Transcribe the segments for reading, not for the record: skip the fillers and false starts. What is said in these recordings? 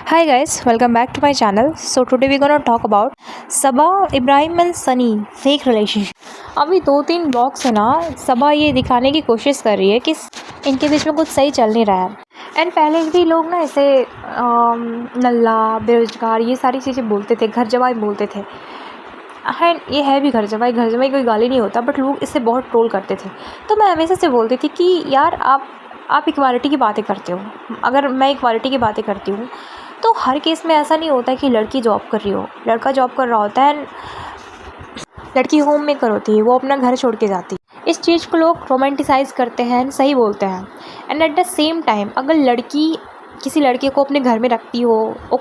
Hi guys, welcome back to my channel. So today we're gonna talk about Saba Ibrahim and Sunny fake relationship. अभी 2-3 blogs है ना, सबा ये दिखाने की कोशिश कर रही है कि इनके बीच में कुछ सही चल नहीं रहा है। एंड पहले भी लोग ना इसे नल्ला बेरोजगार ये सारी चीज़ें बोलते थे, घर जवाई बोलते थे। एंड ये है भी घर जवाई कोई गाली नहीं होता, बट लोग इससे बहुत ट्रोल करते थे। तो मैं हमेशा से बोलती थी कि यार आप इक्वालिटी की बातें करते हो। अगर मैं इक्वालिटी की बातें करती हूँ तो हर केस में ऐसा नहीं होता कि लड़की जॉब कर रही हो, लड़का जॉब कर रहा होता है, लड़की होम मेकर होती है, वो अपना घर छोड़ के जाती है। इस चीज़ को लोग रोमांटिसाइज़ करते हैं, सही बोलते हैं। And at the same time अगर लड़की किसी लड़के को अपने घर में रखती हो और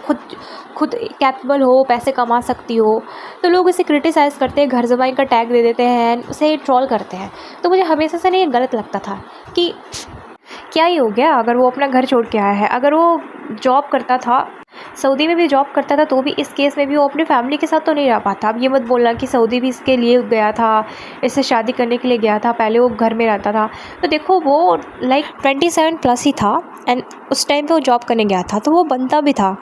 खुद कैपेबल हो, पैसे कमा सकती हो, तो लोग इसे क्रिटिसाइज़ करते हैं, घर जमाई का टैग दे देते हैं, उसे ट्रोल करते हैं। तो मुझे हमेशा से नहीं गलत लगता था कि क्या ही हो गया अगर वो अपना घर छोड़ के आया है। अगर वो जॉब करता था, सऊदी में भी जॉब करता था, तो भी इस केस में भी वो अपनी फैमिली के साथ तो नहीं रह पाता। अब ये मत बोलना कि सऊदी भी इसके लिए गया था, इससे शादी करने के लिए गया था, पहले वो घर में रहता था। तो देखो वो लाइक 27+ ही था एंड उस टाइम पे वो जॉब करने गया था, तो वो बनता भी था।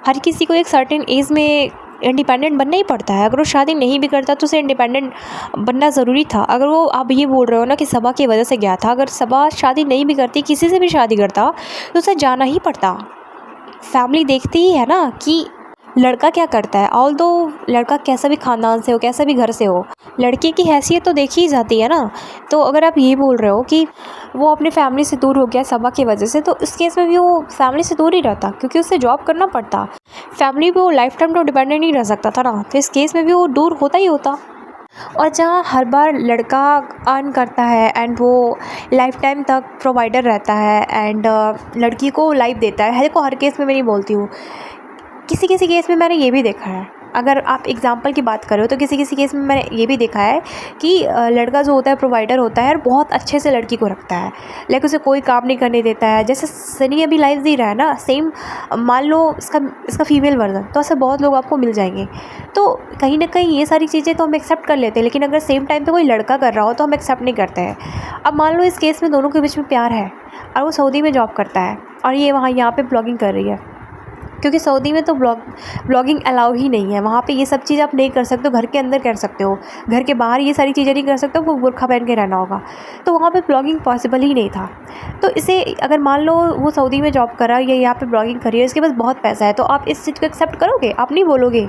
हर किसी को एक सर्टेन एज में इंडिपेंडेंट बनना ही पड़ता है। अगर वो शादी नहीं भी करता तो उसे इंडिपेंडेंट बनना ज़रूरी था। अगर वो आप ये बोल रहे हो ना कि सबा की वजह से गया था, अगर सबा शादी नहीं भी करती, किसी से भी शादी करता, तो उसे जाना ही पड़ता। फैमिली देखती ही है ना कि लड़का क्या करता है। ऑल्दो लड़का कैसा भी ख़ानदान से हो, कैसा भी घर से हो, लड़के की हैसियत तो देखी ही जाती है ना। तो अगर आप ये बोल रहे हो कि वो अपनी फैमिली से दूर हो गया सबा की वजह से, तो इस केस में भी वो फैमिली से दूर ही रहता, क्योंकि उसे जॉब करना पड़ता। फैमिली पे वो लाइफ टाइम तो डिपेंडेंट नहीं रह सकता था ना, तो इस केस में भी वो दूर होता ही होता। और जहाँ हर बार लड़का अर्न करता है एंड वो लाइफ टाइम तक प्रोवाइडर रहता है एंड लड़की को लाइफ देता है। देखो हर केस में मैं नहीं बोलती हूँ, किसी किसी केस में मैंने ये भी देखा है। अगर आप एग्जांपल की बात करो तो किसी किसी केस में मैंने ये भी देखा है कि लड़का जो होता है प्रोवाइडर होता है और बहुत अच्छे से लड़की को रखता है, लेकिन उसे कोई काम नहीं करने देता है। जैसे सनी अभी लाइफ जी रहा है ना, सेम मान लो इसका फीमेल वर्जन, तो ऐसे बहुत लोग आपको मिल जाएंगे। तो कहीं ना कहीं ये सारी चीज़ें तो हम एक्सेप्ट कर लेते हैं, लेकिन अगर सेम टाइम पे कोई लड़का कर रहा हो तो हम एक्सेप्ट नहीं करते हैं। अब मान लो इस केस में दोनों के बीच में प्यार है और वो सऊदी में जॉब करता है और ये यहाँ पे ब्लॉगिंग कर रही है, क्योंकि सऊदी में तो ब्लॉगिंग अलाउ ही नहीं है। वहाँ पे ये सब चीज़ आप नहीं कर सकते हो, घर के अंदर कर सकते हो, घर के बाहर ये सारी चीज़ें नहीं कर सकते हो, वो बुर्खा पहन के रहना होगा। तो वहाँ पे ब्लॉगिंग पॉसिबल ही नहीं था। तो इसे अगर मान लो वो सऊदी में जॉब कर रहा है या यहाँ पे ब्लॉगिंग कर रही है, इसके पास बहुत पैसा है, तो आप इस चीज़ को एक्सेप्ट करोगे? आप नहीं बोलोगे।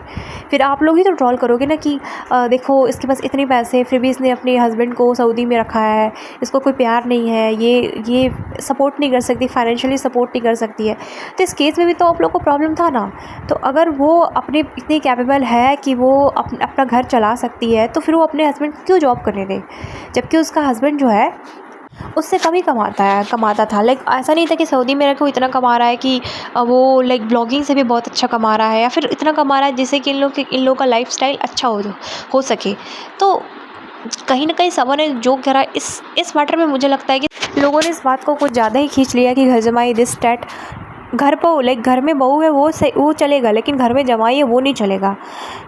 फिर आप लोग ही तो ट्रोल करोगे ना कि देखो इसके पास इतने पैसे, फिर भी इसने अपने हस्बैंड को सऊदी में रखा है, इसको कोई प्यार नहीं है, ये सपोर्ट नहीं कर सकती, फाइनेंशियली सपोर्ट नहीं कर सकती है। तो इस केस में भी तो आप लोग को प्रॉब्लम था ना। तो अगर वो अपने इतनी कैपेबल है कि वो अपना घर चला सकती है, तो फिर वो अपने हस्बैंड को क्यों जॉब करने दे, जबकि उसका हस्बैंड जो है उससे कम ही कमाता था। लाइक ऐसा नहीं था कि सऊदी में रह के वो इतना कमा रहा है कि वो लाइक ब्लॉगिंग से भी बहुत अच्छा कमा रहा है, या फिर इतना कमा रहा है जिससे कि इन लोग का लाइफस्टाइल अच्छा हो सके। तो कहीं ना कहीं सबा ने जो करा इस मैटर में, मुझे लगता है कि लोगों ने इस बात को कुछ ज़्यादा ही खींच लिया कि घर जमाई दिस डैट। घर पर लाइक घर में बहू है वो चलेगा, लेकिन घर में जमाई है वो नहीं चलेगा।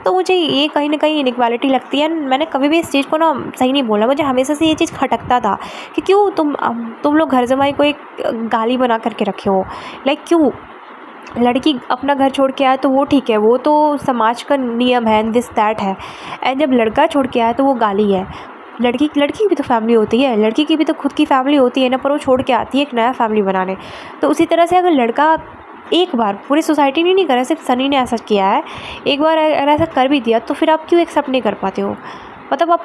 तो मुझे ये कहीं ना कहीं इनइक्वालिटी लगती है। मैंने कभी भी इस चीज़ को ना सही नहीं बोला, मुझे हमेशा से ये चीज़ खटकता था कि क्यों तुम लोग घर जमाई को एक गाली बना करके रखे हो। लाइक क्यों? लड़की अपना घर छोड़ के आए तो वो ठीक है, वो तो समाज का नियम है, दिस दैट है। एंड जब लड़का छोड़ के आए तो वो गाली है। लड़की की भी तो फैमिली होती है, लड़की की भी तो खुद की फैमिली होती है ना, पर वो छोड़ के आती है एक नया फैमिली बनाने। तो उसी तरह से अगर लड़का एक बार, पूरी सोसाइटी ने नहीं करा, सिर्फ सनी ने ऐसा किया है, एक बार अगर ऐसा कर भी दिया, तो फिर आप क्यों एक्सेप्ट नहीं कर पाते हो? मतलब आप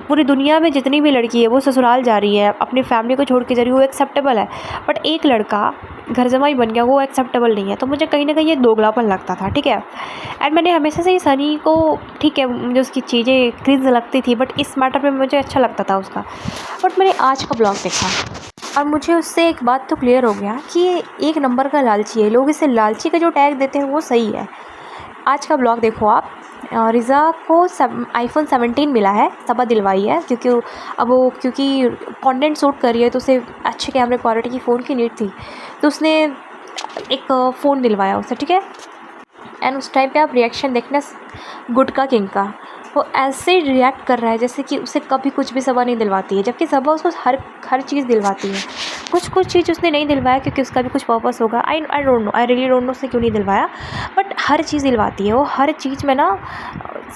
पूरी दुनिया में जितनी भी लड़की है वो ससुराल जा रही है, अपनी फैमिली को छोड़ के जा रही है, वो एक्सेप्टेबल है, बट एक लड़का घर जमाई बन गया, वो एक्सेप्टेबल नहीं है। तो मुझे कहीं ना कहीं ये दोगलापन लगता था, ठीक है। एंड मैंने हमेशा से ही सनी को, ठीक है, मुझे उसकी चीज़ें क्रिंज लगती थी, बट इस मैटर पे मुझे अच्छा लगता था उसका। बट मैंने आज का ब्लॉग देखा और मुझे उससे एक बात तो क्लियर हो गया कि ये एक नंबर का लालची है। लोग इसे लालची का जो टैग देते हैं वो सही है। आज का ब्लॉग देखो आप। रिज़ा को iPhone 17 मिला है, सबा दिलवाई है, क्योंकि कंटेंट शूट कर रही है, तो उसे अच्छे कैमरे क्वालिटी की फ़ोन की नीड थी, तो उसने एक फ़ोन दिलवाया उसे, ठीक है। एंड उस टाइम पे आप रिएक्शन देखना गुटका किंग का, वो ऐसे रिएक्ट कर रहा है जैसे कि उसे कभी कुछ भी सबा नहीं दिलवाती है, जबकि सबा उसको हर चीज़ दिलवाती है। कुछ कुछ चीज़ उसने नहीं दिलवाया क्योंकि उसका भी कुछ पर्पस होगा। I don't know, I really don't know उसने क्यों नहीं दिलवाया, बट हर चीज़ दिलवाती है वो। हर चीज़ में ना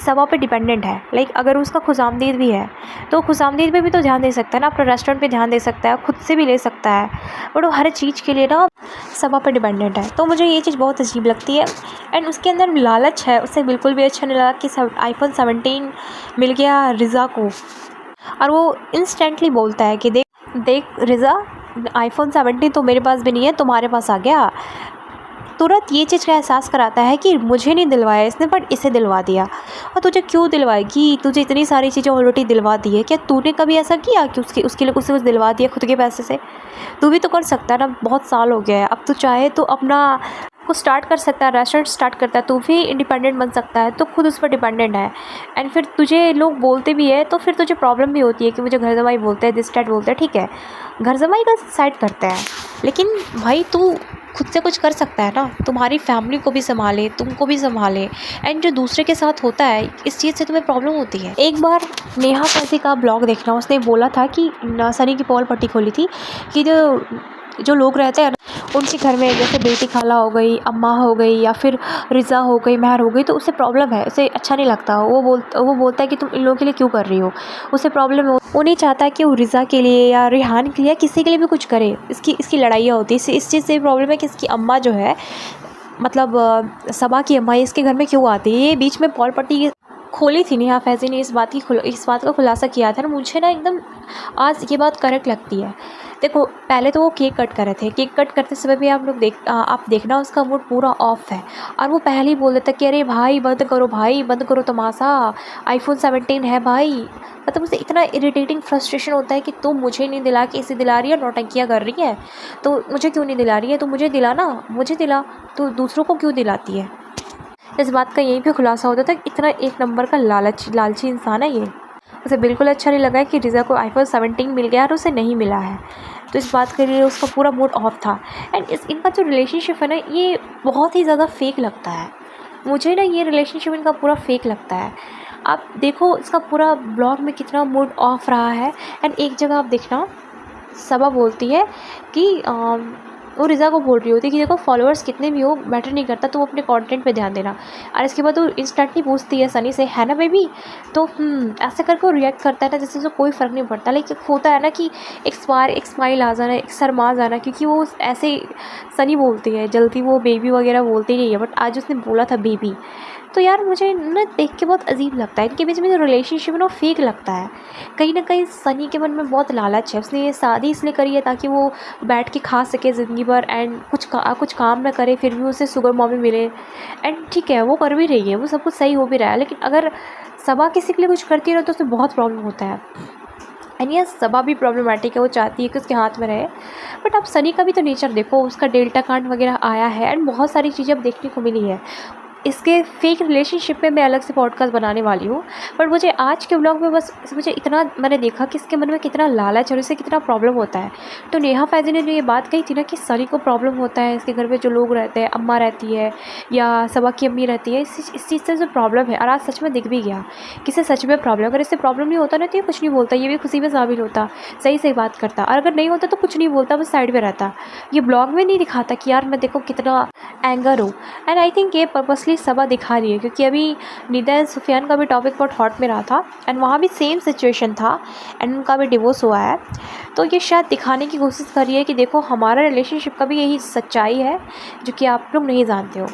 सबा पे डिपेंडेंट है। लाइक अगर उसका खुशामदीद भी है तो खुशामदीद पे भी तो ध्यान दे सकता है ना, अपने रेस्टोरेंट पे ध्यान दे सकता है, खुद से भी ले सकता है, बट वो हर चीज़ के लिए ना सबा पे डिपेंडेंट है। तो मुझे ये चीज़ बहुत अजीब लगती है। एंड उसके अंदर लालच है, उसे बिल्कुल भी अच्छा नहीं लगा कि iPhone 17 मिल गया रिज़ा को, और वो इंस्टेंटली बोलता है कि देख देख रिज़ा, iPhone 17 तो मेरे पास भी नहीं है, तुम्हारे पास आ गया। तुरंत ये चीज़ का एहसास कराता है कि मुझे नहीं दिलवाया इसने, बट इसे दिलवा दिया। और तुझे क्यों दिलवाएगी, तुझे इतनी सारी चीज़ें ऑलरेडी दिलवा दी है। क्या तूने कभी ऐसा किया कि उसके लिए उसे कुछ दिलवा दिया खुद के पैसे से? तू भी तो कर सकता है ना, बहुत साल हो गया है, अब तू चाहे तो अपना कुछ स्टार्ट कर सकता है, रेस्टोरेंट स्टार्ट करता है, तू भी इंडिपेंडेंट बन सकता है, तो खुद उस पर डिपेंडेंट है। एंड फिर तुझे लोग बोलते भी है तो फिर तुझे प्रॉब्लम भी होती है कि मुझे घर जमाई बोलते हैं, दिस डैट बोलते हैं। ठीक है, घर जमाई का साइड करते हैं, लेकिन भाई तू खुद से कुछ कर सकता है ना, तुम्हारी फैमिली को भी संभाले, तुमको भी संभाले। एंड जो दूसरे के साथ होता है, इस चीज़ से तुम्हें प्रॉब्लम होती है। एक बार नेहा फैज़ी का ब्लॉग देखना, उसने बोला था कि सनी की पोल पट्टी खोली थी कि जो लोग रहते हैं ना उनके घर में, जैसे बेटी खाला हो गई, अम्मा हो गई, या फिर रिज़ा हो गई, महर हो गई, तो उससे प्रॉब्लम है, उसे अच्छा नहीं लगता। वो बोलता है कि तुम इन लोगों के लिए क्यों कर रही हो, उसे प्रॉब्लम है। वो नहीं चाहता कि वो रिज़ा के लिए या रेहान के लिए या किसी के लिए भी कुछ करे। इसकी लड़ाइयाँ होती है। इस चीज़ से प्रॉब्लम है कि इसकी अम्मा जो है, मतलब सबा की अम्मा इसके घर में क्यों आती है। ये बीच में पोल पट्टी खोली थी नेहा फैज़ी ने, इस बात का खुलासा किया था ना, मुझे ना एकदम आज ये बात करेक्ट लगती है। देखो, पहले तो वो केक कट कर रहे थे, केक कट करते समय भी आप देखना उसका मूड पूरा ऑफ है, और वो पहले ही बोल देता कि अरे भाई बंद करो, भाई बंद करो तमाशा, iPhone 17 है भाई। मतलब उसे इतना इरिटेटिंग फ्रस्ट्रेशन होता है कि तुम मुझे नहीं दिला के इसे दिला रही है, नौटंकियाँ कर रही है, तो मुझे क्यों नहीं दिला रही है, तो मुझे दिला ना, मुझे दिला, तो दूसरों को क्यों दिलाती है। इस बात का यही भी खुलासा होता था कि इतना एक नंबर का लालची इंसान है ये। उसे बिल्कुल अच्छा नहीं लगा कि रिज़ा को iPhone 17 मिल गया और उसे नहीं मिला है, तो इस बात के लिए उसका पूरा मूड ऑफ था। एंड इनका जो रिलेशनशिप है ना, ये बहुत ही ज़्यादा फेक लगता है मुझे ना, ये रिलेशनशिप इनका पूरा फेक लगता है। आप देखो इसका पूरा ब्लॉग में कितना मूड ऑफ रहा है। एंड एक जगह आप देखना, सबा बोलती है कि वो रिज़ा को बोल रही होती है कि देखो फॉलोअर्स कितने भी हो मैटर नहीं करता, तुम अपने कंटेंट पे ध्यान देना। और इसके बाद वो इंस्टेंटली पूछती है सनी से, है ना बेबी, तो ऐसे करके वो रिएक्ट करता है ना जैसे उसे कोई फ़र्क नहीं पड़ता। लेकिन होता है ना कि एक स्माइल आ जाना, एक शर्मा जाना, क्योंकि वो ऐसे सनी बोलती है, जल्दी वो बेबी वगैरह बोलती नहीं है, बट आज उसने बोला था बेबी। तो यार मुझे ना देख के बहुत अजीब लगता है, इनके बीच में जो रिलेशनशिप है ना फेक लगता है। कहीं ना कहीं सनी के मन में बहुत लालच है, उसने ये शादी इसलिए करी है ताकि वो बैठ के खा सके ज़िंदगी भर, एंड कुछ काम ना करे फिर भी उसे शुगर मॉमी मिले। एंड ठीक है, वो कर भी रही है, वो सब कुछ सही हो भी रहा है, लेकिन अगर सबा किसी के लिए कुछ करती है ना तो उसमें बहुत प्रॉब्लम होता है। एंड ये सबा भी प्रॉब्लमेटिक है, वो चाहती है कि उसके हाथ में रहे। बट आप सनी का भी तो नेचर देखो, उसका डेल्टा कांड वगैरह आया है, एंड बहुत सारी चीज़ें अब देखने को मिली है। इसके फेक रिलेशनशिप पे मैं अलग से पॉडकास्ट बनाने वाली हूँ, बट मुझे आज के व्लॉग में बस मुझे इतना मैंने देखा कि इसके मन में कितना लालच और इसे कितना प्रॉब्लम होता है। तो नेहा फैज़ी ने जो ये बात कही थी ना कि सनी को प्रॉब्लम होता है, इसके घर में जो लोग रहते हैं, अम्मा रहती है या सबा की अम्मी रहती है, इस चीज़ से जो प्रॉब्लम है, और आज सच में दिख भी गया कि इसे सच में प्रॉब्लम। अगर इससे प्रॉब्लम नहीं होता ना तो ये कुछ नहीं बोलता, ये भी खुशी में शामिल होता, सही सही बात करता, और अगर नहीं होता तो कुछ नहीं बोलता, बस साइड में रहता। ये ब्लॉग में नहीं दिखाता कि यार मैं देखो कितना एंगर हूँ। एंड आई थिंक ये पर्पसली सबा दिखा रही है, क्योंकि अभी निदा एंड सुफियान का भी टॉपिक बहुत हॉट में रहा था, एंड वहाँ भी सेम सिचुएशन था, एंड उनका भी डिवोर्स हुआ है। तो ये शायद दिखाने की कोशिश कर रही है कि देखो हमारा रिलेशनशिप का भी यही सच्चाई है जो कि आप लोग नहीं जानते हो।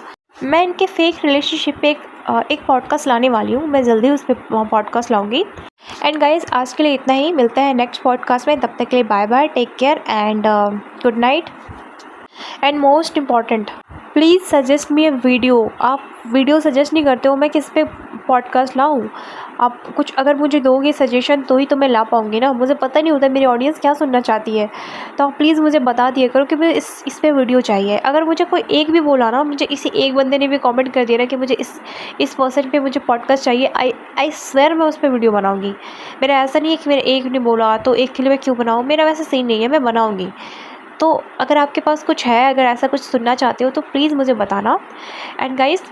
मैं इनके फेक रिलेशनशिप पे एक पॉडकास्ट लाने वाली हूँ, मैं जल्दी उस पर पॉडकास्ट लाऊंगी। एंड गाइज आज के लिए इतना ही, मिलते हैं नेक्स्ट पॉडकास्ट में, तब तक के लिए bye bye, take care and good night. And most important, please suggest me a video. आप वीडियो सजेस्ट नहीं करते हो, मैं किस पे पॉडकास्ट लाऊं? आप कुछ अगर मुझे दोगे सजेशन तो ही तो मैं ला पाऊँगी ना, मुझे पता नहीं होता मेरी ऑडियंस क्या सुनना चाहती है। तो आप प्लीज़ मुझे बता दिया करो कि मुझे इस पे वीडियो चाहिए। अगर मुझे कोई एक भी बोला ना, मुझे इसी एक बंदे ने भी कमेंट कर दिया ना कि मुझे इस पर्सन पे मुझे पॉडकास्ट चाहिए, आई स्वेयर मैं उस पर वीडियो बनाऊँगी। मेरा ऐसा नहीं है कि मेरे एक ने बोला तो एक के लिए मैं क्यों बनाऊँ, मेरा वैसा सही नहीं है, मैं बनाऊँगी। तो अगर आपके पास कुछ है, अगर ऐसा कुछ सुनना चाहते हो तो प्लीज़ मुझे बताना। एंड गाइस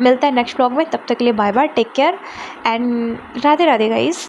मिलता है नेक्स्ट ब्लॉग में, तब तक के लिए bye bye, take care and Radhe Radhe guys.